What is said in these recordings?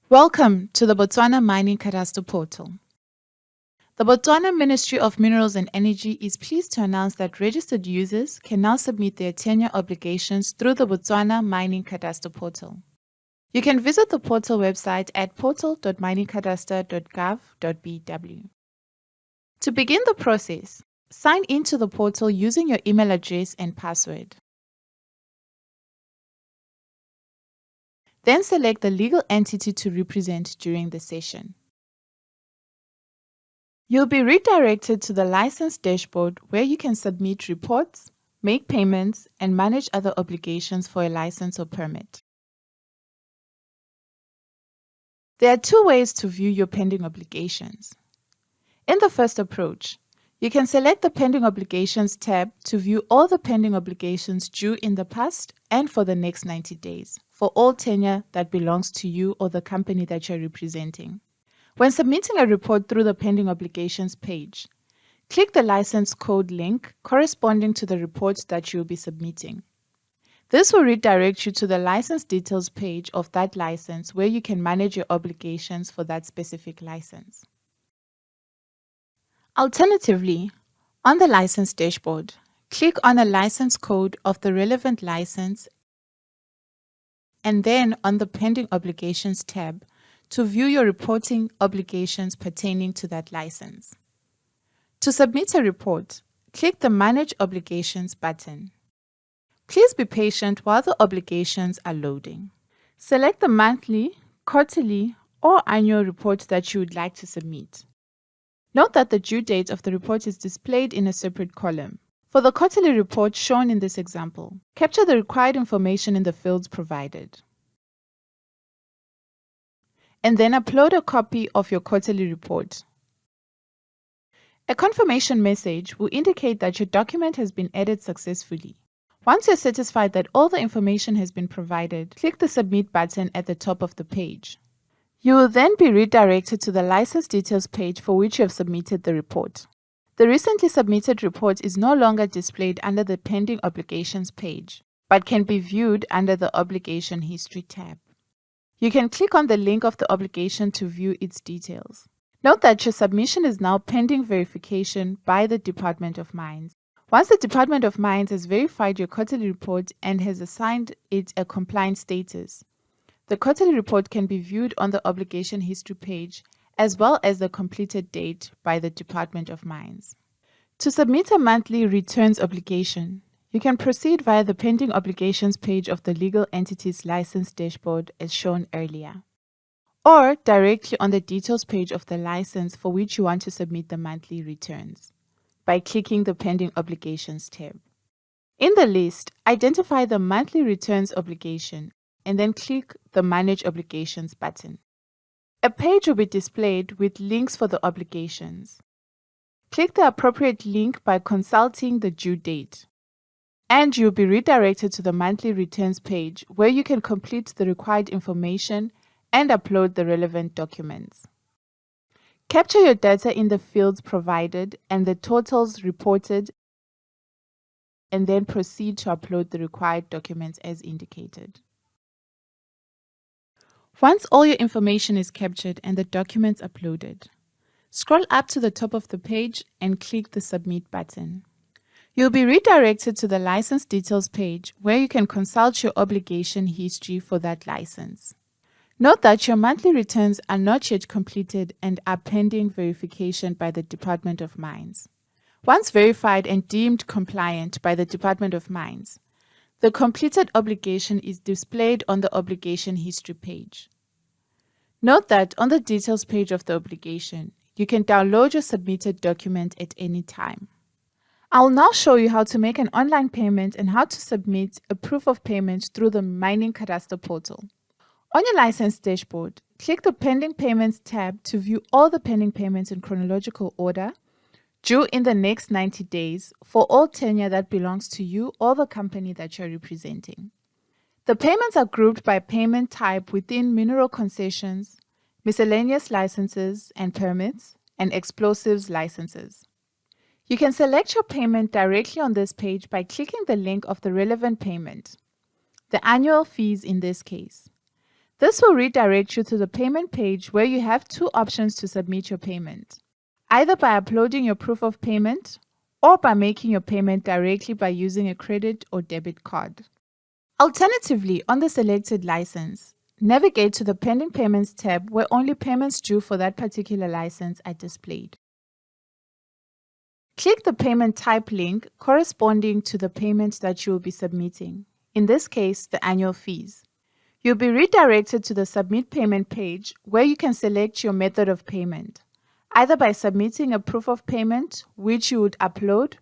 Welcome to the Botswana Mining Cadastre portal. The Botswana Ministry of Minerals and Energy is pleased to announce that registered users can now submit their tenure obligations through the Botswana Mining Cadastre portal. You can visit the portal website at portal.miningcadastre.gov.bw. To begin the process, sign into the portal using your email address and password. Then select the legal entity to represent during the session. You'll be redirected to the license dashboard where you can submit reports, make payments, and manage other obligations for a license or permit. There are two ways to view your pending obligations. In the first approach, you can select the Pending Obligations tab to view all the pending obligations due in the past and for the next 90 days for all tenure that belongs to you or the company that you're representing. When submitting a report through the Pending Obligations page, click the license code link corresponding to the report that you'll be submitting. This will redirect you to the license details page of that license where you can manage your obligations for that specific license. Alternatively, on the license dashboard, click on a license code of the relevant license and then on the Pending Obligations tab to view your reporting obligations pertaining to that license. To submit a report, click the Manage Obligations button. Please be patient while the obligations are loading. Select the monthly, quarterly, or annual report that you would like to submit. Note that the due date of the report is displayed in a separate column. For the quarterly report shown in this example, capture the required information in the fields provided. And then upload a copy of your quarterly report. A confirmation message will indicate that your document has been edited successfully. Once you're satisfied that all the information has been provided, click the Submit button at the top of the page. You will then be redirected to the license details page for which you have submitted the report. The recently submitted report is no longer displayed under the Pending Obligations page, but can be viewed under the Obligation History tab. You can click on the link of the obligation to view its details. Note that your submission is now pending verification by the Department of Mines. Once the Department of Mines has verified your quarterly report and has assigned it a compliant status, the quarterly report can be viewed on the Obligation History page as well as the completed date by the Department of Mines. To submit a monthly returns obligation, you can proceed via the Pending Obligations page of the Legal Entities License dashboard as shown earlier, or directly on the Details page of the license for which you want to submit the monthly returns by clicking the Pending Obligations tab. In the list, identify the monthly returns obligation and then click the Manage Obligations button. A page will be displayed with links for the obligations. Click the appropriate link by consulting the due date, and you'll be redirected to the monthly returns page where you can complete the required information and upload the relevant documents. Capture your data in the fields provided and the totals reported, and then proceed to upload the required documents as indicated. Once all your information is captured and the documents uploaded, scroll up to the top of the page and click the Submit button. You'll be redirected to the License Details page where you can consult your obligation history for that license. Note that your monthly returns are not yet completed and are pending verification by the Department of Mines. Once verified and deemed compliant by the Department of Mines, the completed obligation is displayed on the Obligation History page. Note that on the Details page of the obligation, you can download your submitted document at any time. I'll now show you how to make an online payment and how to submit a proof of payment through the Mining Cadastre portal. On your license dashboard, click the Pending Payments tab to view all the pending payments in chronological order due in the next 90 days for all tenure that belongs to you or the company that you're representing. The payments are grouped by payment type within mineral concessions, miscellaneous licenses and permits, and explosives licenses. You can select your payment directly on this page by clicking the link of the relevant payment, the annual fees in this case. This will redirect you to the payment page where you have two options to submit your payment, either by uploading your proof of payment or by making your payment directly by using a credit or debit card. Alternatively, on the selected license, navigate to the Pending Payments tab where only payments due for that particular license are displayed. Click the payment type link corresponding to the payment that you will be submitting, in this case, the annual fees. You'll be redirected to the Submit Payment page where you can select your method of payment, either by submitting a proof of payment, which you would upload,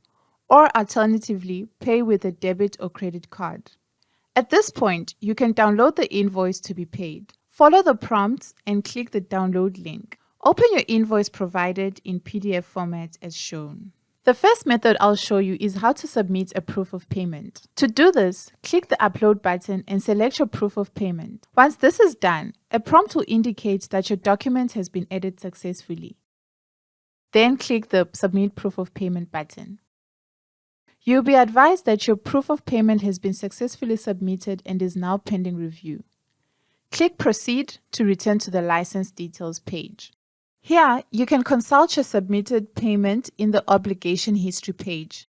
or alternatively, pay with a debit or credit card. At this point, you can download the invoice to be paid. Follow the prompts and click the download link. Open your invoice provided in PDF format as shown. The first method I'll show you is how to submit a proof of payment. To do this, click the Upload button and select your proof of payment. Once this is done, a prompt will indicate that your document has been edited successfully. Then click the Submit Proof of Payment button. You'll be advised that your proof of payment has been successfully submitted and is now pending review. Click Proceed to return to the License Details page. Here, you can consult your submitted payment in the Obligation History page.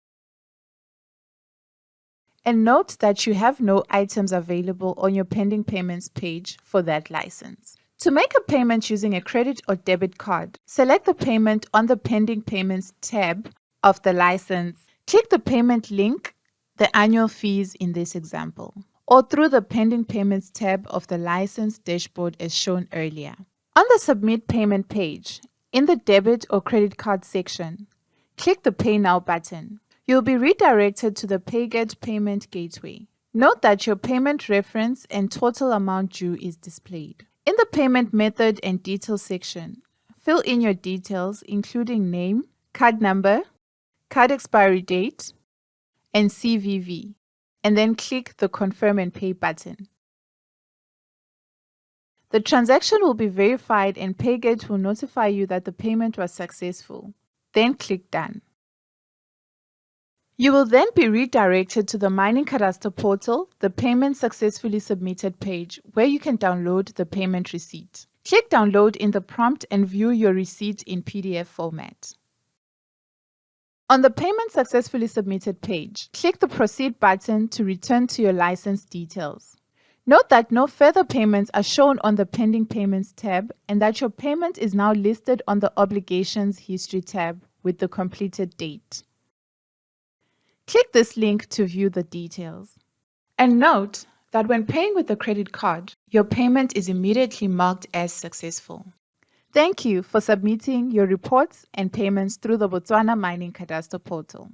And note that you have no items available on your Pending Payments page for that license. To make a payment using a credit or debit card, select the payment on the Pending Payments tab of the license. Click the payment link, the annual fees in this example, or through the Pending Payments tab of the license dashboard as shown earlier. On the Submit Payment page, in the Debit or Credit Card section, click the Pay Now button. You'll be redirected to the PayGet Payment Gateway. Note that your payment reference and total amount due is displayed. In the Payment Method and Details section, fill in your details including name, card number, card expiry date, and CVV, and then click the Confirm and Pay button. The transaction will be verified and PayGate will notify you that the payment was successful. Then click Done. You will then be redirected to the Mining Cadastre portal, the Payment Successfully Submitted page, where you can download the payment receipt. Click Download in the prompt and view your receipt in PDF format. On the Payment Successfully Submitted page, click the Proceed button to return to your license details. Note that no further payments are shown on the Pending Payments tab and that your payment is now listed on the Obligations History tab with the completed date. Click this link to view the details. And note that when paying with a credit card, your payment is immediately marked as successful. Thank you for submitting your reports and payments through the Botswana Mining Cadastre portal.